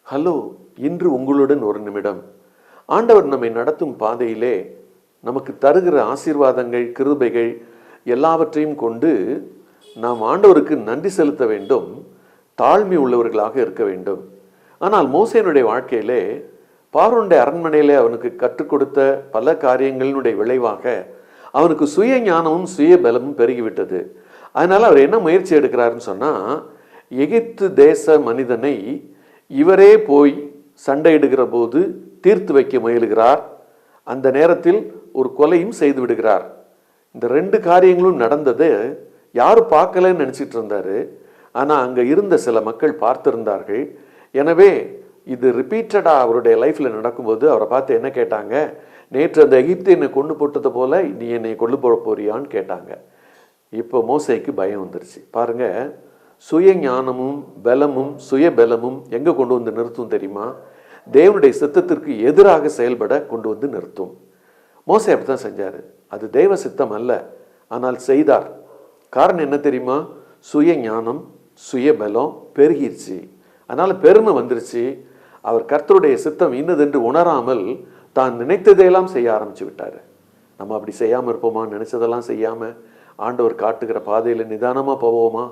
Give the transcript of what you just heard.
Hello, இன்று உங்களுடன் ஒரு நிமிடம். ஆண்டவர் நம்மை நடத்தும் பாதையிலே நமக்கு தருகிற ஆசீர்வாதங்கள், கிருபைகள் எல்லாவற்றையும் கொண்டு நாம் ஆண்டவருக்கு நன்றி செலுத்த வேண்டும், தாழ்மை உள்ளவர்களாக இருக்க வேண்டும். ஆனால் மோசேனுடைய வாழ்க்கையிலே பார்வோனுடைய அரண்மனையிலே அவனுக்கு கற்றுக் கொடுத்த பல காரியங்களினுடைய விளைவாக அவனுக்கு சுய ஞானமும் சுய பலமும் பெருகிவிட்டது. அதனால் அவர் என்ன முயற்சி எடுக்கிறாருன்னு சொன்னால், எகிப்து தேச மனிதனை இவரே போய் சண்டையிடுகிற போது தீர்த்து வைக்க முயலுகிறார். அந்த நேரத்தில் ஒரு கொலையும் செய்து விடுகிறார். இந்த ரெண்டு காரியங்களும் நடந்தது யாரும் பார்க்கலன்னு நினச்சிட்டு இருந்தாரு. ஆனால் அங்கே இருந்த சில மக்கள் பார்த்திருந்தார்கள். எனவே இது ரிப்பீட்டடாக அவருடைய லைஃப்பில் நடக்கும்போது அவரை பார்த்து என்ன கேட்டாங்க, நேற்று அந்த எகிப்து என்னை கொண்டு போட்டது போல நீ என்னை கொண்டு போட போறியான்னு கேட்டாங்க. இப்போ மோசேக்கு பயம் வந்துருச்சு. பாருங்க, சுய ஞானமும் பலமும் சுய பலமும் எங்கே கொண்டு வந்து நிறுத்தும் தெரியுமா? தேவனுடைய சித்தத்திற்கு எதிராக செயல்பட கொண்டு வந்து நிறுத்தும். மோசே அப்படித்தான் செஞ்சார். அது தெய்வ சித்தம் அல்ல, ஆனால் செய்தார். காரணம் என்ன தெரியுமா? சுய ஞானம் சுய பலம் பெருகிருச்சு. அதனால் பெருமை வந்துருச்சு. அவர் கர்த்தருடைய சித்தம் இன்னதென்று உணராமல் தான் நினைத்ததையெல்லாம் செய்ய ஆரம்பிச்சு விட்டார். நம்ம அப்படி செய்யாமல் இருப்போமா? நினைச்சதெல்லாம் செய்யாமல் ஆண்டவர் காட்டுகிற பாதையில் நிதானமாக போவோமா?